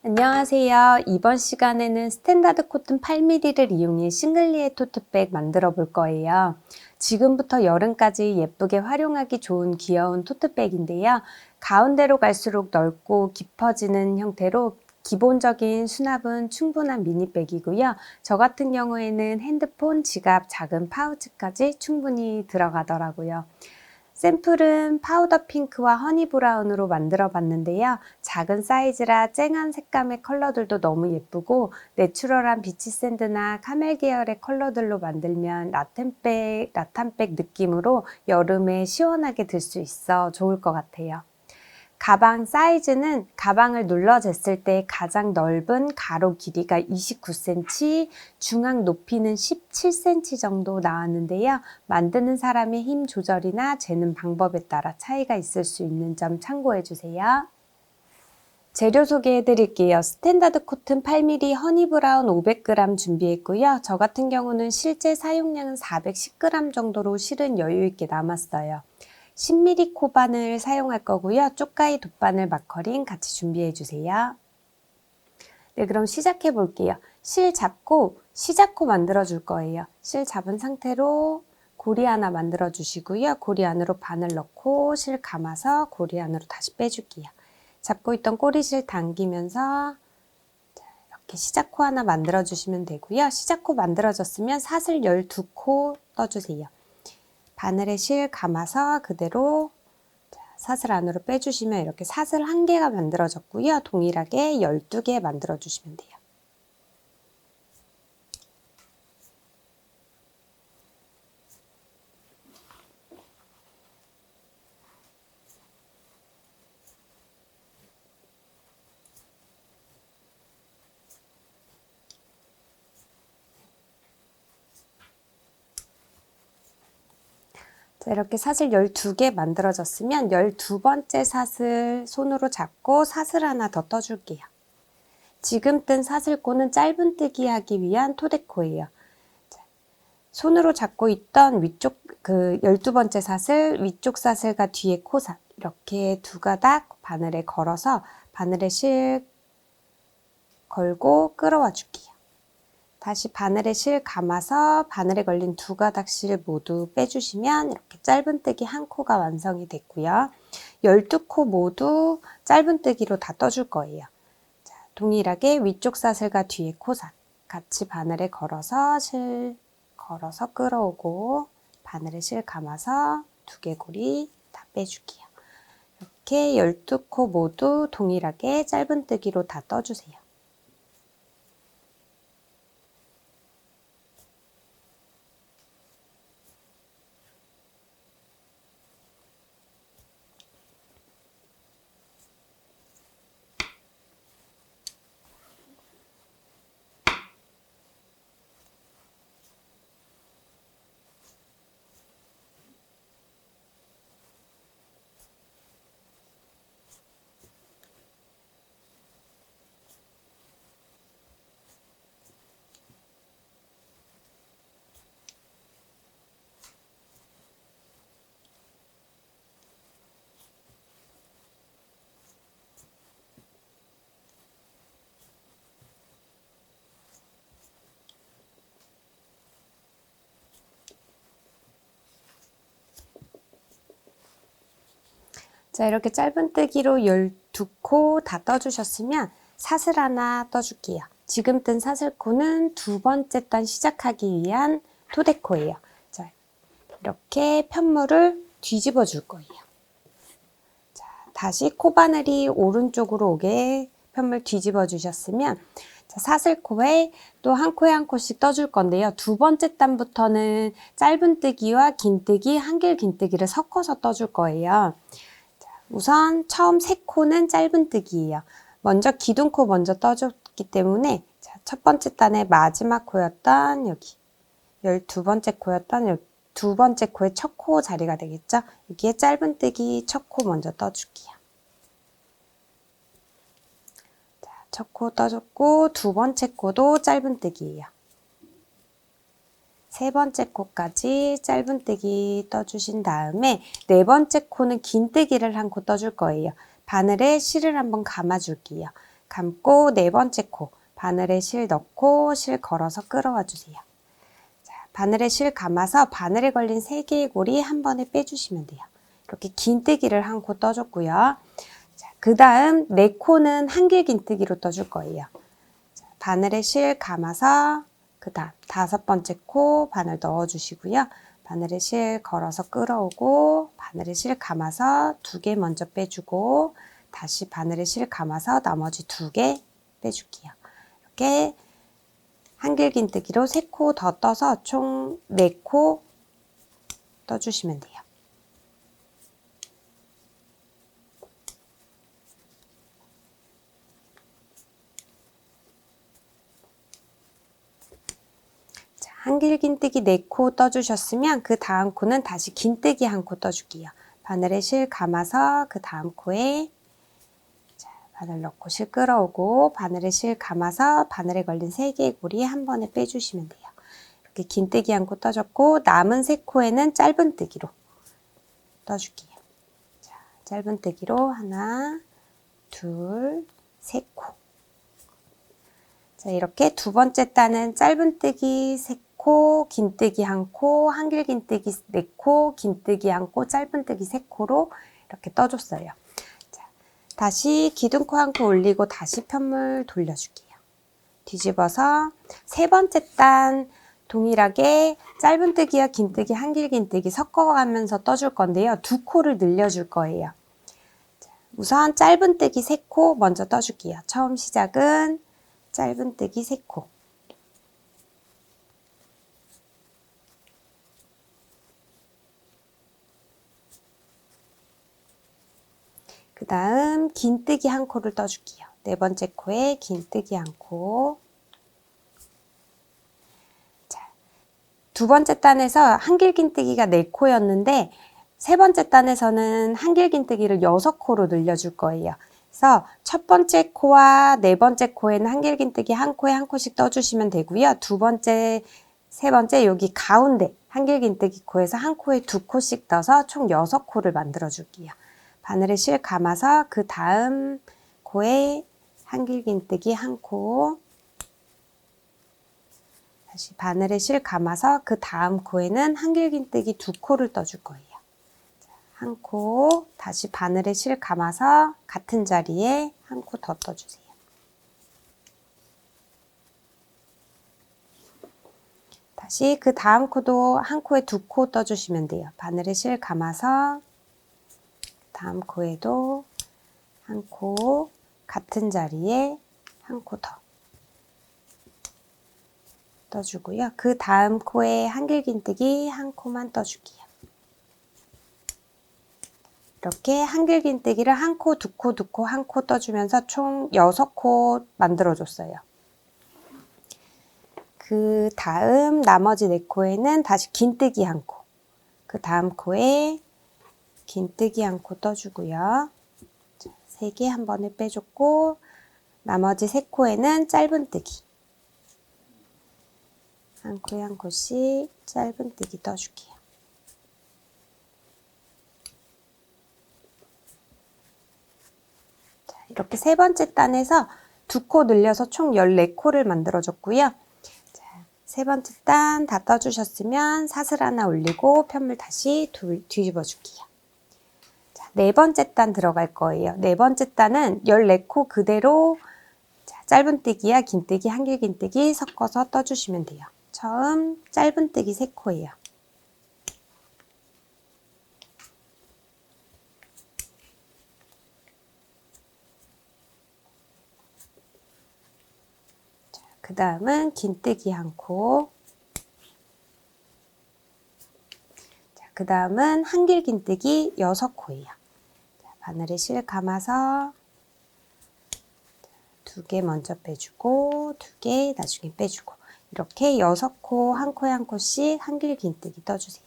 안녕하세요. 이번 시간에는 스탠다드 코튼 8mm를 이용해 싱글리에 토트백 만들어 볼 거예요. 지금부터 여름까지 예쁘게 활용하기 좋은 귀여운 토트백인데요. 가운데로 갈수록 넓고 깊어지는 형태로 기본적인 수납은 충분한 미니백이고요. 저 같은 경우에는 핸드폰, 지갑, 작은 파우치까지 충분히 들어가더라고요. 샘플은 파우더 핑크와 허니 브라운으로 만들어 봤는데요. 작은 사이즈라 쨍한 색감의 컬러들도 너무 예쁘고 내추럴한 비치 샌드나 카멜 계열의 컬러들로 만들면 라탄백 느낌으로 여름에 시원하게 들 수 있어 좋을 것 같아요. 가방 사이즈는 가방을 눌러 쟀을 때 가장 넓은 가로 길이가 29cm, 중앙 높이는 17cm 정도 나왔는데요. 만드는 사람의 힘 조절이나 재는 방법에 따라 차이가 있을 수 있는 점 참고해 주세요. 재료 소개해 드릴게요. 스탠다드 코튼 8mm 허니 브라운 500g 준비했고요. 저 같은 경우는 실제 사용량은 410g 정도로 실은 여유 있게 남았어요. 10mm 코바늘 사용할 거고요. 쪽가위 돗바늘 마커링 같이 준비해 주세요. 네, 그럼 시작해 볼게요. 실 잡고 시작코 만들어 줄 거예요. 실 잡은 상태로 고리 하나 만들어 주시고요. 고리 안으로 바늘 넣고 실 감아서 고리 안으로 다시 빼줄게요. 잡고 있던 꼬리실 당기면서 이렇게 시작코 하나 만들어 주시면 되고요. 시작코 만들어졌으면 사슬 12코 떠주세요. 바늘에 실 감아서 그대로 사슬 안으로 빼주시면 이렇게 사슬 1개가 만들어졌고요. 동일하게 12개 만들어 주시면 돼요. 자, 이렇게 사슬 12개 만들어졌으면 12번째 사슬 손으로 잡고 사슬 하나 더 떠줄게요. 지금 뜬 사슬코는 짧은뜨기 하기 위한 토대코예요. 자, 손으로 잡고 있던 위쪽 12번째 사슬, 위쪽 사슬과 뒤에 코살 이렇게 두 가닥 바늘에 걸어서 바늘에 실 걸고 끌어와 줄게요. 다시 바늘에 실 감아서 바늘에 걸린 두 가닥 실 모두 빼주시면 이렇게 짧은뜨기 한 코가 완성이 됐고요. 12코 모두 짧은뜨기로 다 떠줄 거예요. 자, 동일하게 위쪽 사슬과 뒤에 코살 같이 바늘에 걸어서 실 걸어서 끌어오고 바늘에 실 감아서 두개골이 다 빼줄게요. 이렇게 12코 모두 동일하게 짧은뜨기로 다 떠주세요. 자, 이렇게 짧은뜨기로 12코 다 떠주셨으면 사슬 하나 떠줄게요. 지금 뜬 사슬코는 두 번째 단 시작하기 위한 토대코예요. 자, 이렇게 편물을 뒤집어 줄 거예요. 자, 다시 코바늘이 오른쪽으로 오게 편물 뒤집어 주셨으면 자, 사슬코에 또 한 코에 한 코씩 떠줄 건데요. 두 번째 단부터는 짧은뜨기와 긴뜨기, 한길 긴뜨기를 섞어서 떠줄 거예요. 우선 처음 3코는 짧은뜨기예요. 먼저 기둥코 먼저 떠줬기 때문에 첫 번째 단의 마지막 코였던 여기 12번째 코였던 여기 두 번째 코의 첫 코 자리가 되겠죠. 여기에 짧은뜨기 첫 코 먼저 떠줄게요. 첫 코 떠줬고 두 번째 코도 짧은뜨기예요. 세 번째 코까지 짧은뜨기 떠주신 다음에 네 번째 코는 긴뜨기를 한 코 떠줄 거예요. 바늘에 실을 한번 감아줄게요. 감고 네 번째 코 바늘에 실 넣고 실 걸어서 끌어와 주세요. 자, 바늘에 실 감아서 바늘에 걸린 3개의 고리 한 번에 빼주시면 돼요. 이렇게 긴뜨기를 한 코 떠줬고요. 그 다음 4코는 한길 긴뜨기로 떠줄 거예요. 자, 바늘에 실 감아서 그 다음 5번째 코 바늘 넣어주시고요. 바늘에 실 걸어서 끌어오고 바늘에 실 감아서 2개 먼저 빼주고 다시 바늘에 실 감아서 나머지 2개 빼줄게요. 이렇게 한길 긴뜨기로 3코 더 떠서 총 4코 떠주시면 돼요. 한길 긴뜨기 4코 떠주셨으면 그 다음 코는 다시 긴뜨기 1코 떠줄게요. 바늘에 실 감아서 그 다음 코에 바늘 넣고 실 끌어오고 바늘에 실 감아서 바늘에 걸린 3개의 고리 한 번에 빼주시면 돼요. 이렇게 긴뜨기 1코 떠줬고 남은 3코에는 짧은뜨기로 떠줄게요. 자, 짧은뜨기로 하나, 둘, 3코. 자, 이렇게 2번째 단은 짧은뜨기 3코, 긴뜨기 1코, 한길 긴뜨기 4코, 긴뜨기 1코, 짧은뜨기 3코로 이렇게 떠줬어요. 자, 다시 기둥코 1코 올리고 다시 편물 돌려줄게요. 뒤집어서 3번째 단 동일하게 짧은뜨기와 긴뜨기, 한길 긴뜨기 섞어가면서 떠줄 건데요. 2코를 늘려줄 거예요. 자, 우선 짧은뜨기 3코 먼저 떠줄게요. 처음 시작은 짧은뜨기 3코. 그 다음 긴뜨기 1코를 떠줄게요. 4번째 코에 긴뜨기 1코. 자, 2번째 단에서 한길 긴뜨기가 4코였는데 3번째 단에서는 한길 긴뜨기를 6코로 늘려줄 거예요. 그래서 첫 번째 코와 4번째 코에는 한길 긴뜨기 1코에 1코씩 떠주시면 되고요. 2번째, 3번째 여기 가운데 한길 긴뜨기 코에서 1코에 2코씩 떠서 총 6코를 만들어 줄게요. 바늘에 실 감아서 그 다음 코에 한길 긴뜨기 1코, 다시 바늘에 실 감아서 그 다음 코에는 한길 긴뜨기 2코를 떠줄 거예요. 1코, 다시 바늘에 실 감아서 같은 자리에 1코 더 떠주세요. 다시 그 다음 코도 1코에 2코 떠주시면 돼요. 바늘에 실 감아서 다음 코에도 1코, 같은 자리에 1코 더 떠주고요. 그 다음 코에 한길 긴뜨기 1코만 떠줄게요. 이렇게 한길 긴뜨기를 1코, 2코, 2코, 1코 떠주면서 총 6코 만들어줬어요. 그 다음 나머지 4코에는 다시 긴뜨기 1코, 그 다음 코에 긴뜨기 1코 떠주고요. 3개 한 번에 빼줬고 나머지 3코에는 짧은뜨기 1코에 1코씩 짧은뜨기 떠줄게요. 이렇게 3번째 단에서 2코 늘려서 총 14코를 만들어줬고요. 자, 3번째 단 다 떠주셨으면 사슬 하나 올리고 편물 다시 뒤집어 줄게요. 자, 4번째 단 들어갈 거예요. 4번째 단은 14코 그대로 짧은뜨기와 긴뜨기, 한길 긴뜨기 섞어서 떠주시면 돼요. 처음 짧은뜨기 3코예요. 그 다음은 긴뜨기 1코. 그 다음은 한길 긴뜨기 6코예요. 바늘에 실 감아서 2개 먼저 빼주고 2개 나중에 빼주고 이렇게 6코 1코에 1코씩 한길 긴뜨기 떠주세요.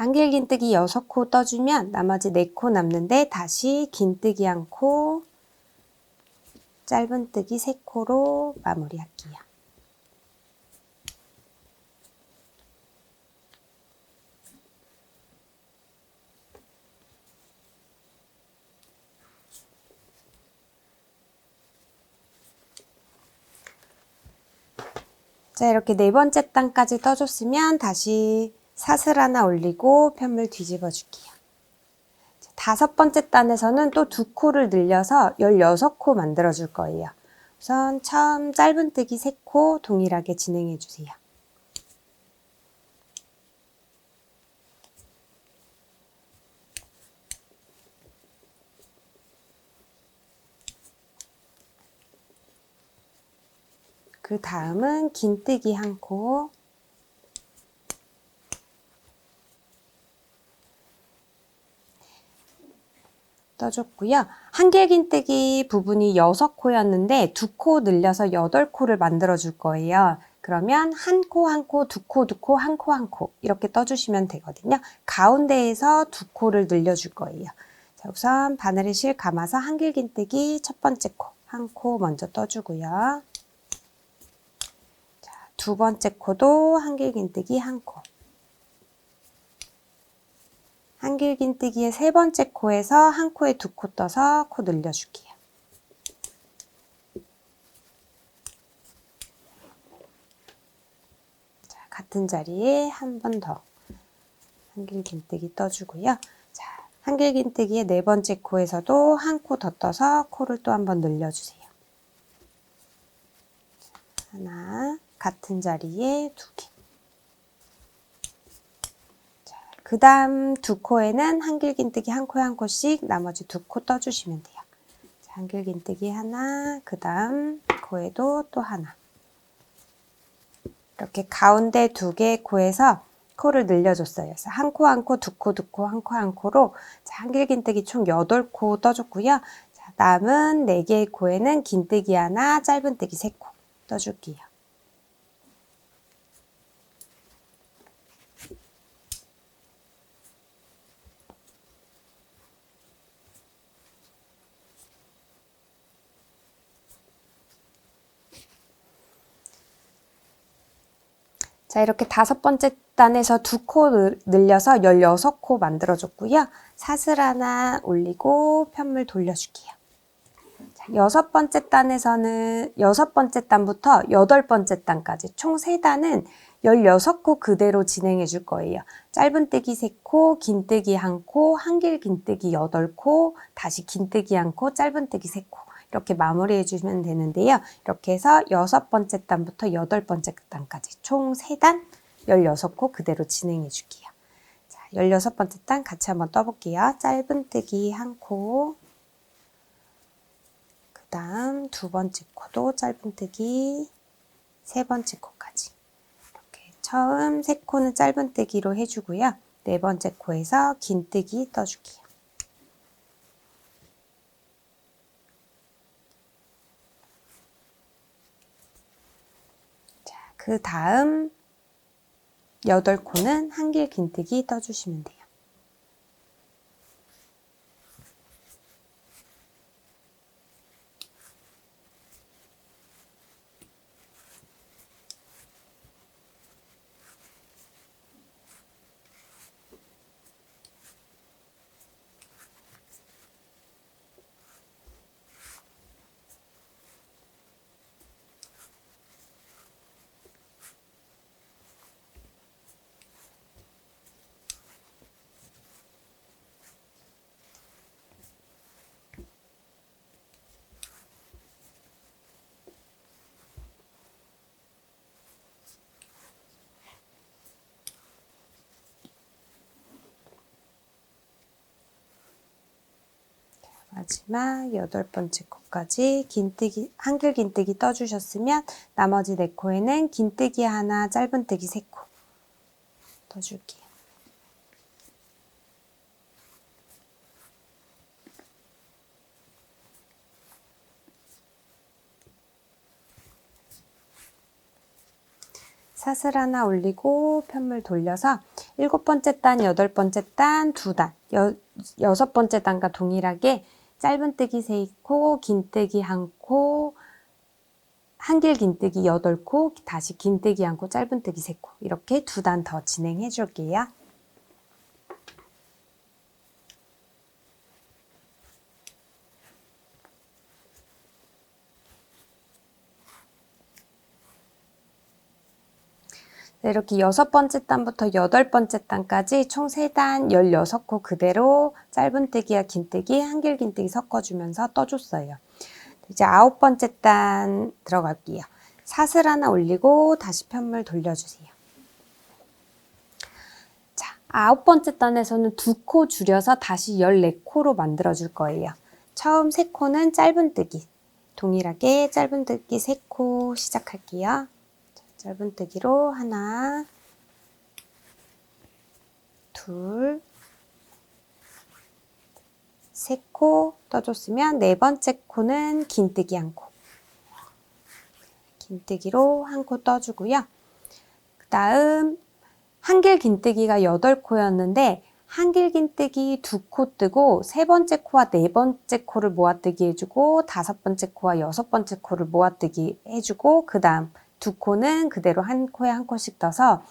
한길긴뜨기 6코 떠주면 나머지 4코 남는데 다시 긴뜨기 1코, 짧은뜨기 3코로 마무리할게요. 자, 이렇게 4번째 단까지 떠줬으면 다시 사슬 하나 올리고 편물 뒤집어 줄게요. 5번째 단에서는 또 2코를 늘려서 16코 만들어 줄 거예요. 우선 처음 짧은뜨기 3코 동일하게 진행해 주세요. 그 다음은 긴뜨기 1코, 떠줬고요. 한길긴뜨기 부분이 6코였는데 2코 늘려서 8코를 만들어 줄 거예요. 그러면 1코 1코, 2코 2코, 1코 1코 이렇게 떠주시면 되거든요. 가운데에서 2코를 늘려줄 거예요. 자, 우선 바늘에 실 감아서 한길긴뜨기 첫 번째 코, 1코 먼저 떠주고요. 자, 2번째 코도 한길긴뜨기 1코. 한길긴뜨기의 3번째 코에서 1코에 2코 떠서 코 늘려줄게요. 자, 같은 자리에 한 번 더 한길긴뜨기 떠주고요. 자, 한길긴뜨기의 4번째 코에서도 1코 더 떠서 코를 또 한 번 늘려주세요. 하나, 같은 자리에 2개. 그 다음 2코에는 한길긴뜨기 1코에 1코씩 나머지 2코 떠주시면 돼요. 자, 한길긴뜨기 하나, 그 다음 코에도 또 하나. 이렇게 가운데 2개의 코에서 코를 늘려줬어요. 그래서 1코 1코, 2코 2코, 1코 1코로 한길긴뜨기 총 8코 떠줬고요. 자, 남은 4개의 코에는 긴뜨기 하나, 짧은뜨기 3코 떠줄게요. 자, 이렇게 5번째 단에서 2코 늘려서 16코 만들어줬고요. 사슬 하나 올리고 편물 돌려줄게요. 자, 6번째 단에서는 6번째 단부터 8번째 단까지 총 3단은 16코 그대로 진행해 줄 거예요. 짧은뜨기 3코, 긴뜨기 1코, 한길긴뜨기 8코, 다시 긴뜨기 1코, 짧은뜨기 3코. 이렇게 마무리해 주시면 되는데요. 이렇게 해서 6번째 단부터 8번째 단까지 총 3단 16코 그대로 진행해 줄게요. 자, 16번째 단 같이 한번 떠볼게요. 짧은뜨기 1코, 그 다음 2번째 코도 짧은뜨기, 3번째 코까지. 이렇게 처음 3코는 짧은뜨기로 해주고요. 4번째 코에서 긴뜨기 떠줄게요. 그 다음 8코는 한길긴뜨기 떠주시면 돼요. 마지막 8번째 코까지 한길긴뜨기 떠주셨으면 나머지 4코에는 긴뜨기 하나, 짧은뜨기 3코 떠줄게요. 사슬 하나 올리고 편물 돌려서 7번째 단, 8번째 단, 2단, 6번째 단과 동일하게 짧은뜨기 3코, 긴뜨기 1코, 한길 긴뜨기 8코, 다시 긴뜨기 1코, 짧은뜨기 3코 이렇게 2단 더 진행해 줄게요. 이렇게 6번째 단부터 8번째 단까지 총 3단 16코 그대로 짧은뜨기와 긴뜨기, 한길 긴뜨기 섞어주면서 떠줬어요. 이제 9번째 단 들어갈게요. 사슬 하나 올리고 다시 편물 돌려주세요. 자, 9번째 단에서는 2코 줄여서 다시 14코로 만들어줄 거예요. 처음 3코는 짧은뜨기, 동일하게 짧은뜨기 3코 시작할게요. 짧은뜨기로 하나, 둘, 3코 떠줬으면 4번째 코는 긴뜨기 1코. 긴뜨기로 1코 떠주고요. 그 다음 한길 긴뜨기가 8코였는데 한길 긴뜨기 2코 뜨고 3번째 코와 4번째 코를 모아뜨기 해주고 5번째 코와 6번째 코를 모아뜨기 해주고 그 다음 2코는 그대로 1코에 1코씩 떠서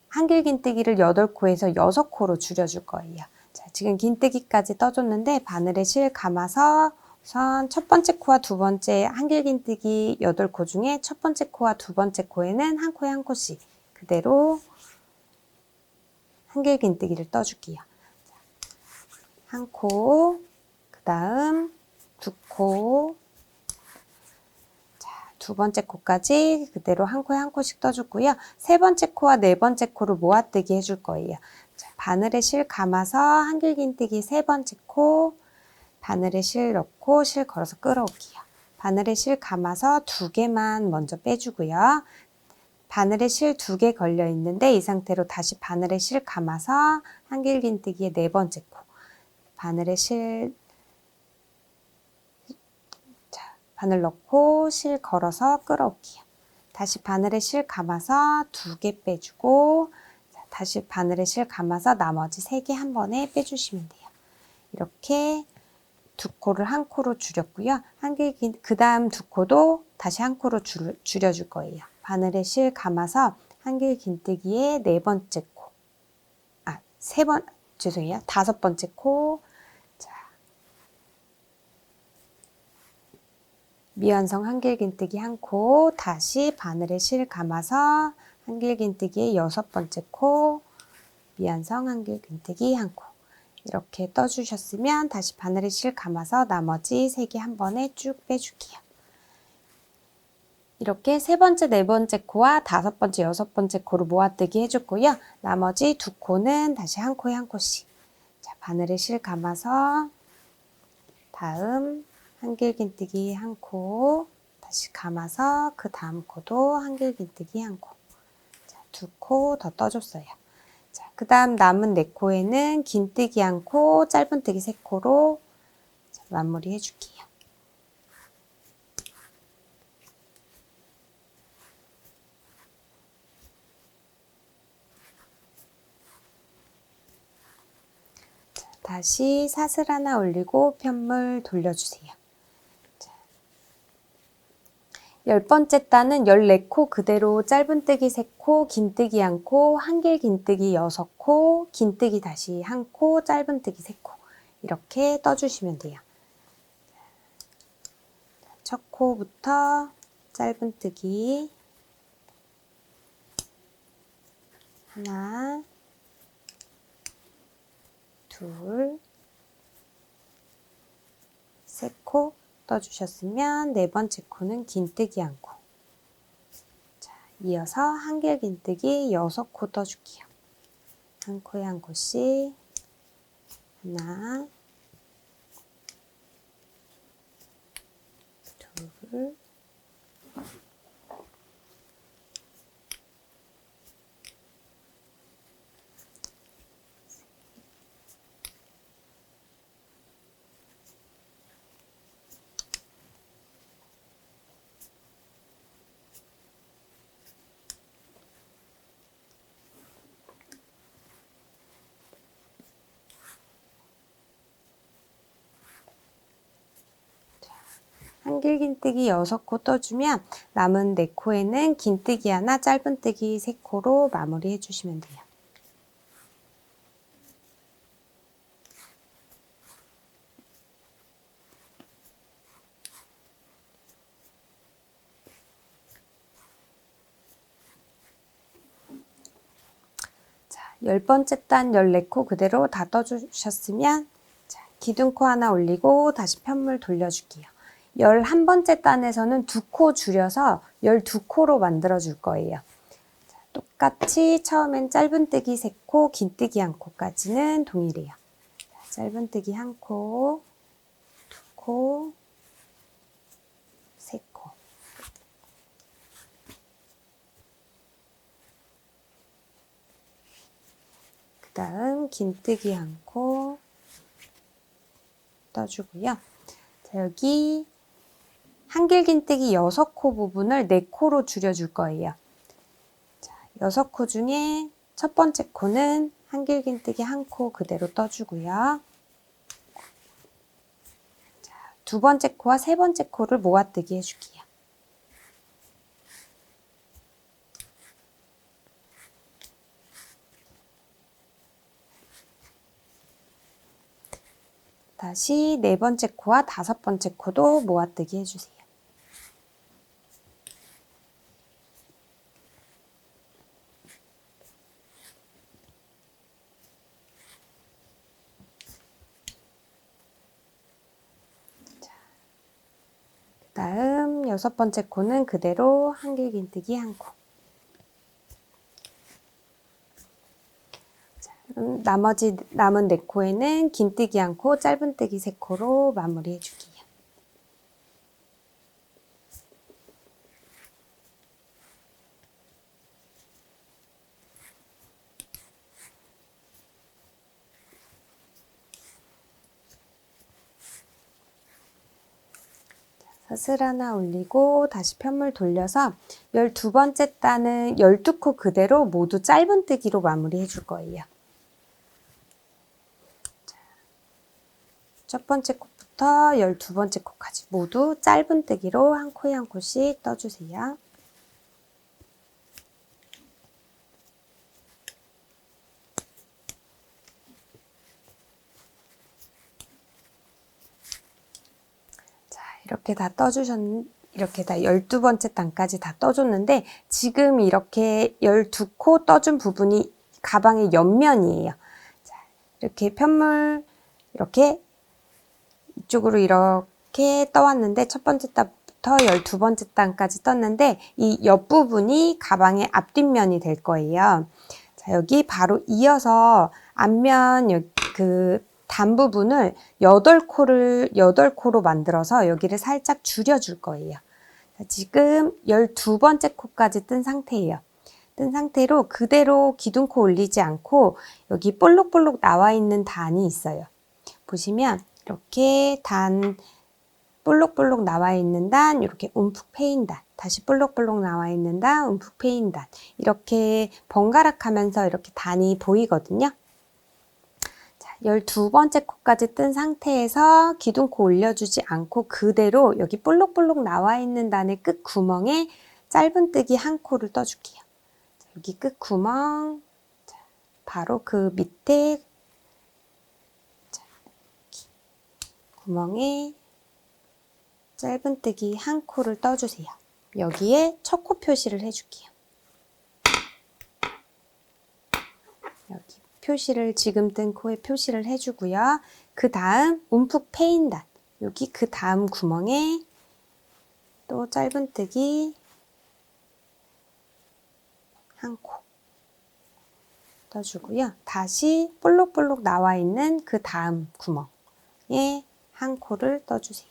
한길 긴뜨기를 8코에서 6코로 줄여줄 거예요. 자, 지금 긴뜨기까지 떠줬는데 바늘에 실 감아서 우선 첫 번째 코와 두 번째 한길 긴뜨기 8코 중에 첫 번째 코와 두 번째 코에는 1코에 1코씩 그대로 한길 긴뜨기를 떠줄게요. 1코, 그 다음 2코, 두 번째 코까지 그대로 1코에 1코씩 떠주고요. 세 번째 코와 네 번째 코를 모아뜨기 해줄 거예요. 자, 바늘에 실 감아서 한길 긴뜨기 세 번째 코, 바늘에 실 넣고 실 걸어서 끌어올게요. 바늘에 실 감아서 2개만 먼저 빼주고요. 바늘에 실 2개 걸려 있는데 이 상태로 다시 바늘에 실 감아서 한길 긴뜨기의 네 번째 코, 바늘에 실 바늘 넣고 실 걸어서 끌어올게요. 다시 바늘에 실 감아서 2개 빼주고 다시 바늘에 실 감아서 나머지 3개 한 번에 빼주시면 돼요. 이렇게 2코를 1코로 줄였고요. 그 다음 2코도 다시 1코로 줄여줄 거예요. 바늘에 실 감아서 한길 긴뜨기의 네 번째 코, 죄송해요. 5번째 코, 미완성 한길 긴뜨기 1코, 다시 바늘에 실 감아서 한길 긴뜨기의 6번째 코, 미완성 한길 긴뜨기 1코. 이렇게 떠주셨으면 다시 바늘에 실 감아서 나머지 3개 한 번에 쭉 빼줄게요. 이렇게 세 번째, 네 번째 코와 5번째, 6번째 코를 모아뜨기 해줬고요. 나머지 2코는 다시 1코에 1코씩. 자, 바늘에 실 감아서 다음 한길 긴뜨기 1코, 다시 감아서 그 다음 코도 한길 긴뜨기 1코. 자, 2코 더 떠줬어요. 자, 그 다음 남은 4코에는 긴뜨기 1코, 짧은뜨기 3코로 마무리 해줄게요. 자, 다시 사슬 하나 올리고 편물 돌려주세요. 10번째 단은 14코 그대로 짧은뜨기 3코, 긴뜨기 1코, 한길 긴뜨기 6코, 긴뜨기 다시 1코, 짧은뜨기 3코 이렇게 떠주시면 돼요. 첫 코부터 짧은뜨기 하나, 둘, 3코 떠주셨으면 네 번째 코는 긴뜨기 1코. 자, 이어서 한길 긴뜨기 6코 떠줄게요. 1코에 1코씩 하나, 둘, 한길긴뜨기 6코 떠주면 남은 4코에는 긴뜨기 하나, 짧은뜨기 3코로 마무리 해주시면 돼요. 자, 10번째 단 14코 그대로 다 떠주셨으면 자, 기둥코 하나 올리고 다시 편물 돌려줄게요. 11번째 단에서는 2코 줄여서 12코로 만들어 줄 거예요. 자, 똑같이 처음엔 짧은뜨기 3코, 긴뜨기 1코까지는 동일해요. 자, 짧은뜨기 1코, 2코, 3코. 그 다음 긴뜨기 1코 떠주고요. 자, 여기 한길긴뜨기 6코 부분을 4코로 줄여줄 거예요. 자, 6코 중에 첫 번째 코는 한길긴뜨기 1코 그대로 떠주고요. 자, 두 번째 코와 세 번째 코를 모아뜨기 해줄게요. 다시 네 번째 코와 다섯 번째 코도 모아뜨기 해주세요. 그 다음 여섯 번째 코는 그대로 한길긴뜨기 1코. 나머지 남은 4코에는 긴뜨기 1코, 짧은뜨기 3코로 마무리 해줄게요. 사슬 하나 올리고 다시 편물 돌려서 12번째 단은 12코 그대로 모두 짧은뜨기로 마무리 해줄 거예요. 첫 번째 코부터 12번째 코까지 모두 짧은뜨기로 한 코에 한 코씩 떠주세요. 자, 이렇게 다 이렇게 다 12번째 단까지 다 떠줬는데 지금 이렇게 12코 떠준 부분이 가방의 옆면이에요. 자, 이렇게 편물 이렇게 이쪽으로 이렇게 떠왔는데 첫 번째 단부터 12번째 단까지 떴는데 이 옆부분이 가방의 앞뒷면이 될 거예요. 자, 여기 바로 이어서 앞면 그 단 부분을 8코로 만들어서 여기를 살짝 줄여줄 거예요. 자, 지금 12번째 코까지 뜬 상태예요. 뜬 상태로 그대로 기둥코 올리지 않고 여기 볼록볼록 나와 있는 단이 있어요. 보시면 이렇게 단 볼록볼록 나와 있는 단, 이렇게 움푹 패인 단, 다시 볼록볼록 나와 있는 단, 움푹 패인 단, 이렇게 번갈아가면서 이렇게 단이 보이거든요. 자, 12번째 코까지 뜬 상태에서 기둥코 올려주지 않고 그대로 여기 볼록볼록 나와 있는 단의 끝 구멍에 짧은뜨기 1코를 떠줄게요. 자, 여기 끝 구멍, 자, 바로 그 밑에 구멍에 짧은뜨기 1코를 떠주세요. 여기에 첫 코 표시를 해줄게요. 여기 표시를 지금 뜬 코에 표시를 해주고요. 그 다음 움푹 패인 단, 여기 그 다음 구멍에 또 짧은뜨기 1코 떠주고요. 다시 볼록볼록 나와 있는 그 다음 구멍에 1코를 떠주세요.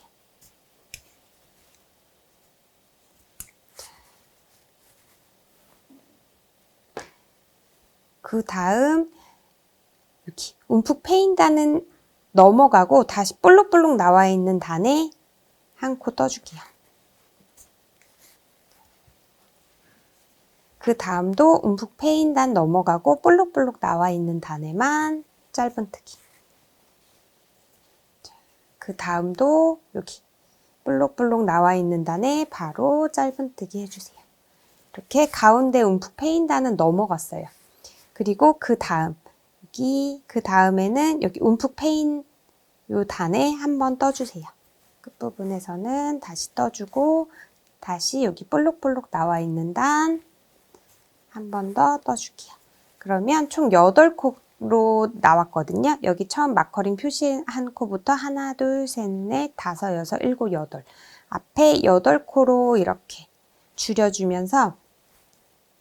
그 다음 여기 움푹 패인 단은 넘어가고 다시 볼록볼록 나와 있는 단에 1코 떠줄게요. 그 다음도 움푹 패인 단 넘어가고 볼록볼록 나와 있는 단에만 짧은뜨기. 그 다음도 여기 볼록볼록 나와 있는 단에 바로 짧은뜨기 해주세요. 이렇게 가운데 움푹 패인 단은 넘어갔어요. 그리고 그 다음에는 여기 움푹 패인 요 단에 한번 떠주세요. 끝부분에서는 다시 떠주고 다시 여기 볼록볼록 나와 있는 단 한 번 더 떠줄게요. 그러면 총 8코로 나왔거든요. 여기 처음 마커링 표시한 코부터 하나, 둘, 셋, 넷, 다섯, 여섯, 일곱, 여덟. 앞에 8코로 이렇게 줄여주면서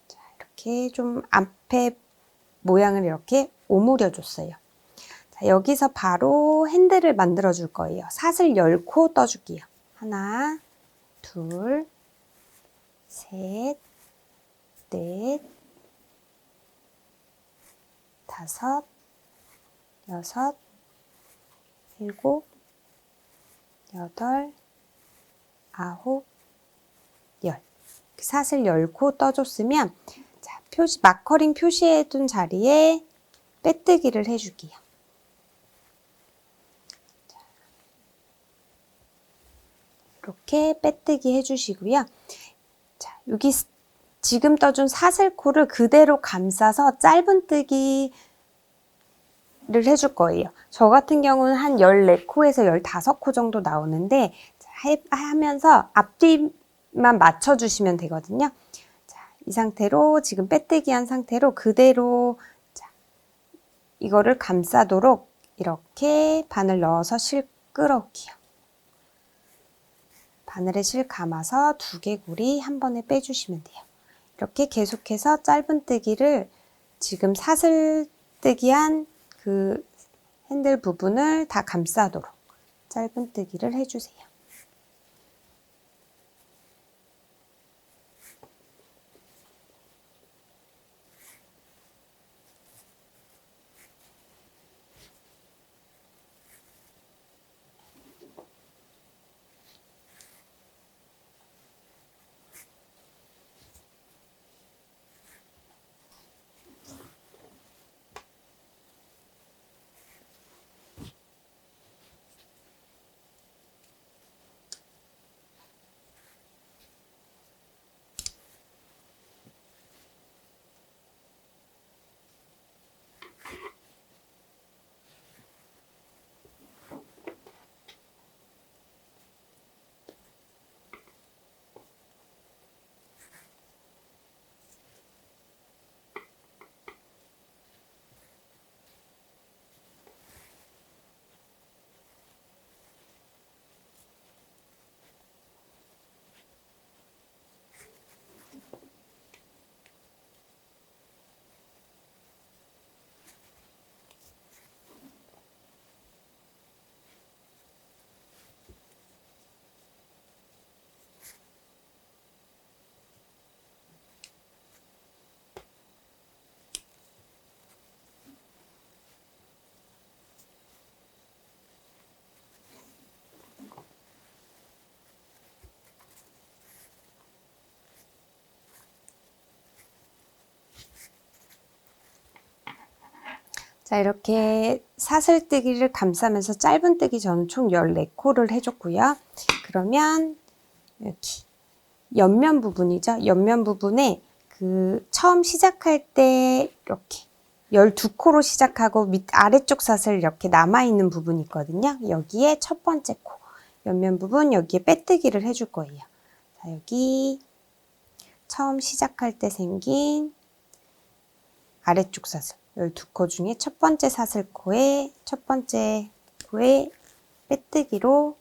자, 이렇게 좀 앞에 모양을 이렇게 오므려 줬어요. 자, 여기서 바로 핸들을 만들어 줄 거예요. 사슬 10코 떠줄게요. 하나, 둘, 셋, 넷, 다섯, 여섯, 일곱, 여덟, 아홉, 열. 사슬 10코 떠줬으면 자, 마커링 표시해둔 자리에 빼뜨기를 해줄게요. 이렇게 빼뜨기 해주시고요. 자, 여기 지금 떠준 사슬코를 그대로 감싸서 짧은뜨기를 해줄 거예요. 저 같은 경우는 한 14코에서 15코 정도 나오는데 하면서 앞뒤만 맞춰주시면 되거든요. 자, 이 상태로 지금 빼뜨기 한 상태로 그대로 자, 이거를 감싸도록 이렇게 바늘 넣어서 실 끌어올게요. 바늘에 실 감아서 2개골이 한 번에 빼주시면 돼요. 이렇게 계속해서 짧은뜨기를 지금 사슬뜨기한 그 핸들 부분을 다 감싸도록 짧은뜨기를 해주세요. 자, 이렇게 사슬뜨기를 감싸면서 짧은뜨기 저는 총 14코를 해줬고요. 그러면 여기 옆면 부분이죠. 옆면 부분에 그 처음 시작할 때 이렇게 12코로 시작하고 아래쪽 사슬 이렇게 남아있는 부분이 있거든요. 여기에 첫 번째 코, 옆면 부분 여기에 빼뜨기를 해줄 거예요. 자, 여기 처음 시작할 때 생긴 아래쪽 사슬 12코 중에 첫 번째 사슬코에 첫 번째 코에 빼뜨기로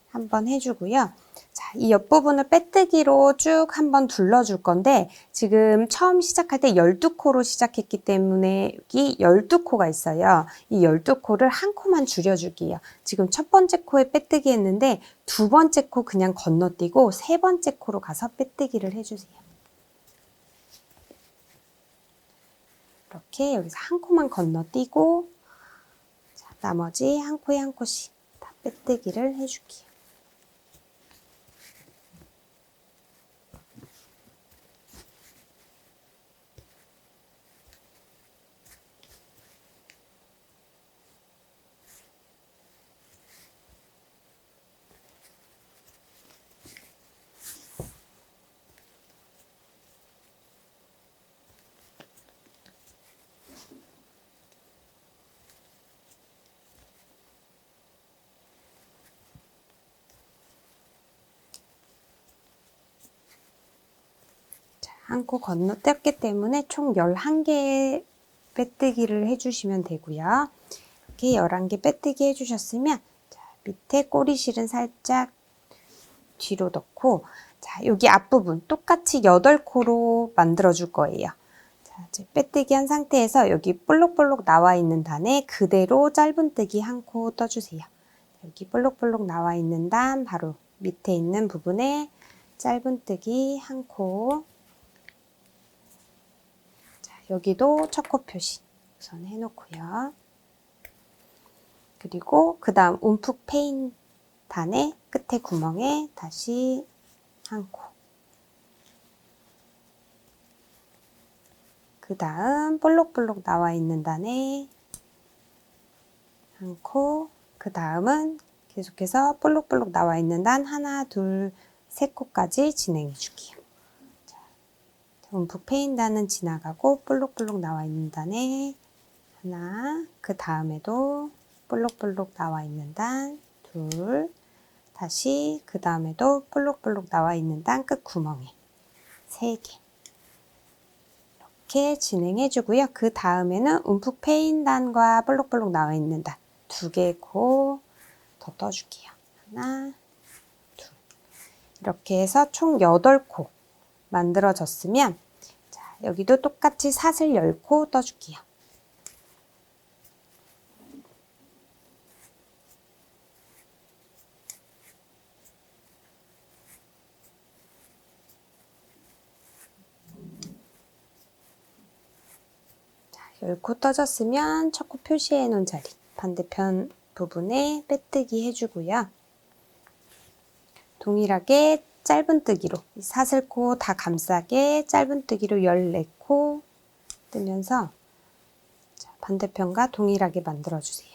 한번 해주고요. 자, 이 옆부분을 빼뜨기로 쭉 한번 둘러줄 건데 지금 처음 시작할 때 12코로 시작했기 때문에 여기 12코가 있어요. 이 12코를 한 코만 줄여줄게요. 지금 첫 번째 코에 빼뜨기 했는데 두 번째 코 그냥 건너뛰고 세 번째 코로 가서 빼뜨기를 해주세요. 이렇게 여기서 한 코만 건너뛰고 자, 나머지 한 코에 한 코씩 다 빼뜨기를 해줄게요. 한 코 건너뛰었기 때문에 총 11개의 빼뜨기를 해주시면 되고요. 이렇게 11개 빼뜨기 해주셨으면 자, 밑에 꼬리실은 살짝 뒤로 넣고 자, 여기 앞부분 똑같이 8코로 만들어 줄 거예요. 자, 이제 빼뜨기 한 상태에서 여기 볼록볼록 나와 있는 단에 그대로 짧은뜨기 한 코 떠주세요. 여기 볼록볼록 나와 있는 단 바로 밑에 있는 부분에 짧은뜨기 한 코. 자, 여기도 첫 코 표시 우선 해놓고요. 그리고 그 다음 움푹 패인 단의 끝에 구멍에 다시 한 코. 그 다음 볼록볼록 나와 있는 단에 한 코. 그 다음은 계속해서 볼록볼록 나와 있는 단 하나, 둘, 세 코까지 진행해 줄게요. 자, 움푹 패인 단은 지나가고 볼록볼록 나와 있는 단에 하나, 그 다음에도 볼록볼록 나와 있는 단 둘, 다시 그 다음에도 볼록볼록 나와 있는 단 끝 구멍에 3개 이렇게 진행해 주고요. 그 다음에는 움푹 패인 단과 볼록볼록 나와 있는 단 2개 코 더 떠줄게요. 하나, 둘 이렇게 해서 총 8코 만들어졌으면 자, 여기도 똑같이 사슬 10코 떠줄게요. 자, 10코 떠졌으면 첫 코 표시해 놓은 자리 반대편 부분에 빼뜨기 해주고요. 동일하게 짧은뜨기로 사슬코 다 감싸게 짧은뜨기로 14코 뜨면서 자, 반대편과 동일하게 만들어주세요.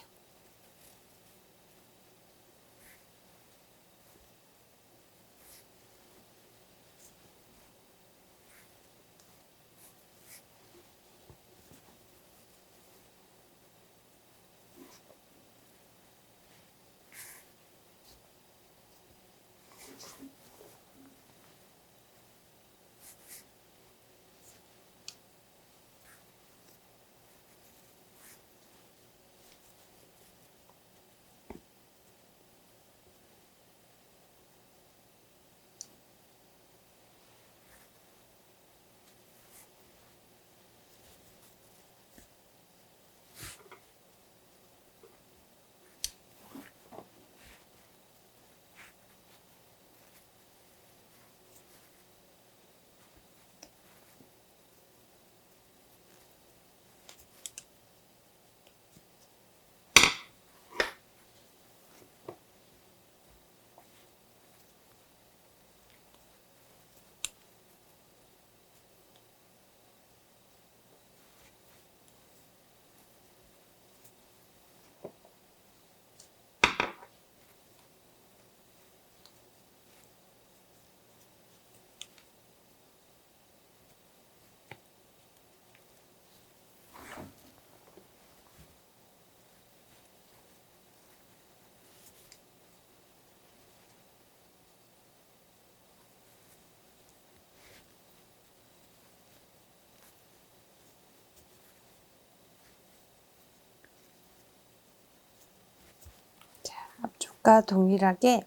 앞쪽과 동일하게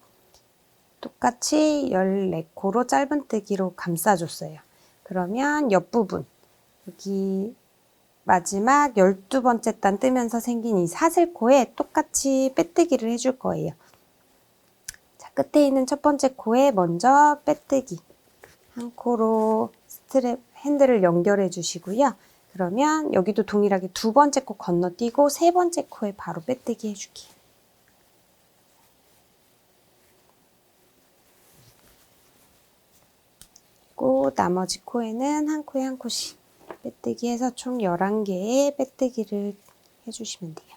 똑같이 14코로 짧은뜨기로 감싸줬어요. 그러면 옆부분 여기 마지막 12번째 단 뜨면서 생긴 이 사슬코에 똑같이 빼뜨기를 해줄 거예요. 자, 끝에 있는 첫 번째 코에 먼저 빼뜨기 한 코로 스트랩 핸들을 연결해 주시고요. 그러면 여기도 동일하게 두 번째 코 건너뛰고 세 번째 코에 바로 빼뜨기 해줄게요. 그리고 나머지 코에는 한 코에 한 코씩 빼뜨기 해서 총 11개의 빼뜨기를 해주시면 돼요.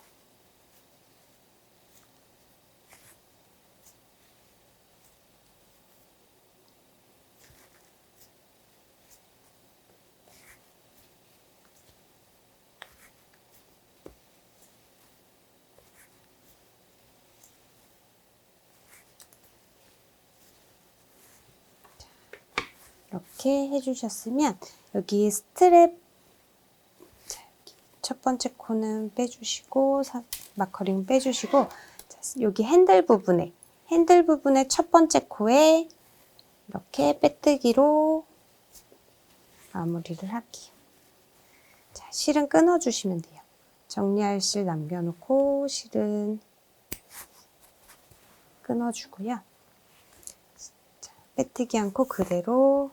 이렇게 해주셨으면 여기 스트랩 첫 번째 코는 빼주시고 마커링 빼주시고 여기 핸들 부분에 첫 번째 코에 이렇게 빼뜨기로 마무리를 할게요. 자, 실은 끊어주시면 돼요. 정리할 실 남겨놓고 실은 끊어주고요. 자, 빼뜨기 않고 그대로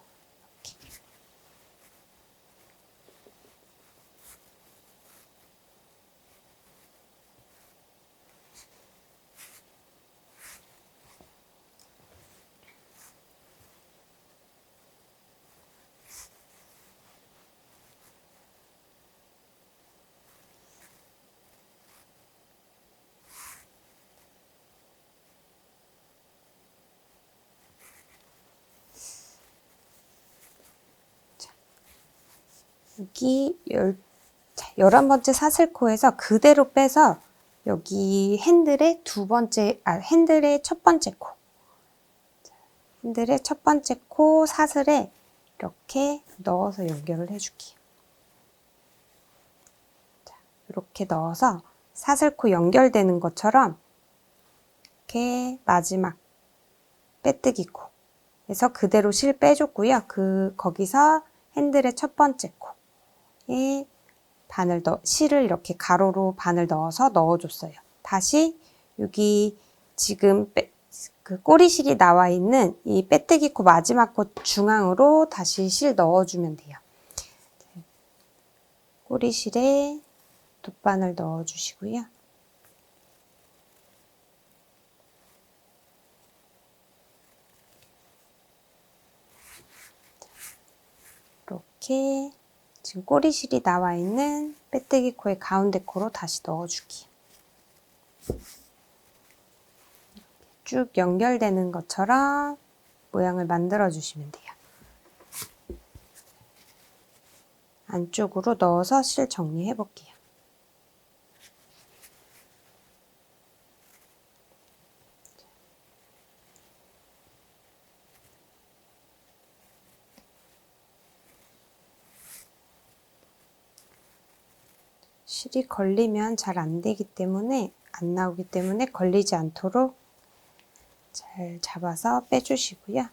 이렇게. 여기 11번째 사슬코에서 그대로 빼서 여기 핸들의 핸들의 첫 번째 코. 핸들의 첫 번째 코 사슬에 이렇게 넣어서 연결을 해줄게요. 자, 이렇게 넣어서 사슬코 연결되는 것처럼 이렇게 마지막 빼뜨기 코에서 그대로 실 빼줬고요. 거기서 핸들의 첫 번째 코에 실을 이렇게 가로로 반을 넣어서 넣어줬어요. 다시 여기 지금 그 꼬리실이 나와 있는 이 빼뜨기 코 마지막 코 중앙으로 다시 실 넣어주면 돼요. 꼬리실에 돗바늘 넣어주시고요. 이렇게 지금 꼬리실이 나와 있는 빼뜨기 코의 가운데 코로 다시 넣어주기. 쭉 연결되는 것처럼 모양을 만들어 주시면 돼요. 안쪽으로 넣어서 실 정리해 볼게요. 실이 걸리면 잘 안 되기 때문에 안 나오기 때문에 걸리지 않도록 잘 잡아서 빼주시고요.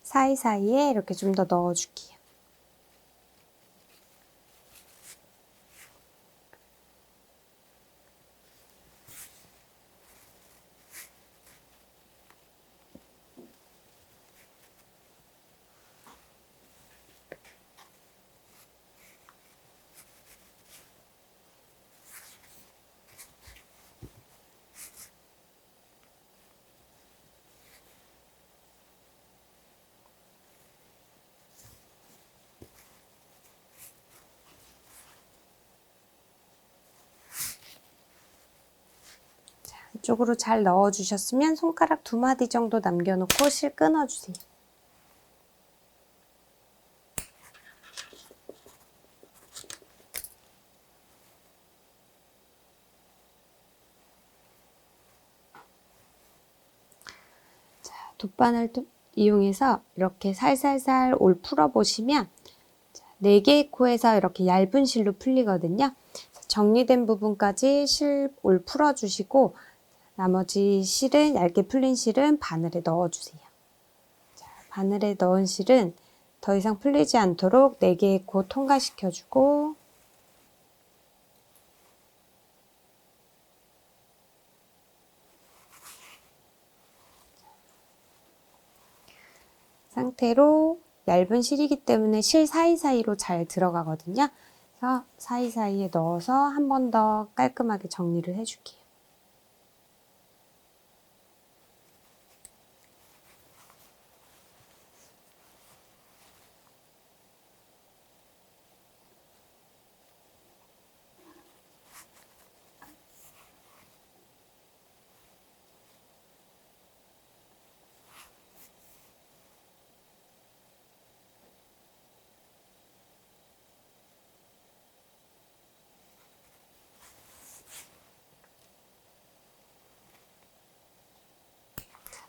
사이사이에 이렇게 좀 더 넣어줄게요. 이쪽으로 잘 넣어주셨으면 손가락 2마디 정도 남겨놓고 실 끊어주세요. 자, 돗바늘 이용해서 이렇게 살살살 올 풀어보시면 4개의 코에서 이렇게 얇은 실로 풀리거든요. 정리된 부분까지 실 올 풀어주시고 나머지 실은 얇게 풀린 실은 바늘에 넣어주세요. 자, 바늘에 넣은 실은 더 이상 풀리지 않도록 4개의 코 통과시켜주고 상태로 얇은 실이기 때문에 실 사이사이로 잘 들어가거든요. 그래서 사이사이에 넣어서 한 번 더 깔끔하게 정리를 해줄게요.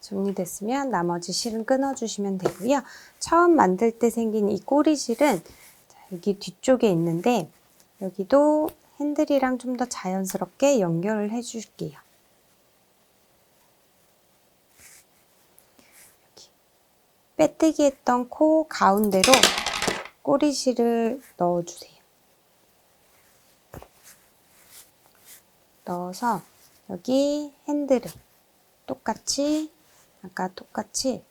정리됐으면 나머지 실은 끊어주시면 되고요. 처음 만들 때 생긴 이 꼬리실은 여기 뒤쪽에 있는데 여기도 핸들이랑 좀 더 자연스럽게 연결을 해줄게요. 빼뜨기 했던 코 가운데로 꼬리실을 넣어주세요. 넣어서 여기 핸들을 아까 똑같이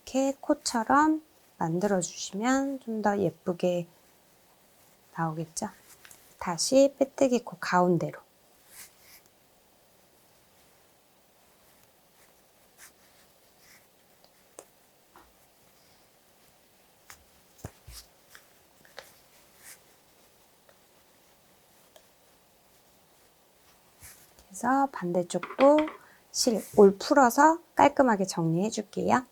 이렇게 코처럼 만들어 주시면 좀 더 예쁘게 나오겠죠? 다시 빼뜨기 코 가운데로. 그래서 반대쪽도 실 올 풀어서 깔끔하게 정리해 줄게요.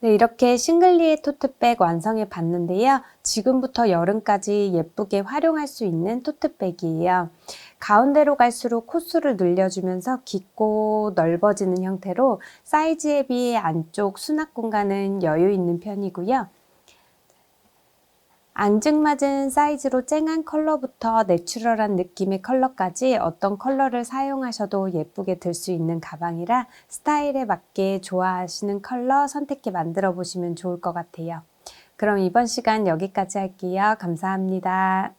네, 이렇게 싱글리에 토트백 완성해 봤는데요. 지금부터 여름까지 예쁘게 활용할 수 있는 토트백이에요. 가운데로 갈수록 코수를 늘려주면서 깊고 넓어지는 형태로 사이즈에 비해 안쪽 수납 공간은 여유 있는 편이고요. 앙증맞은 사이즈로 쨍한 컬러부터 내추럴한 느낌의 컬러까지 어떤 컬러를 사용하셔도 예쁘게 들 수 있는 가방이라 스타일에 맞게 좋아하시는 컬러 선택해 만들어 보시면 좋을 것 같아요. 그럼 이번 시간 여기까지 할게요. 감사합니다.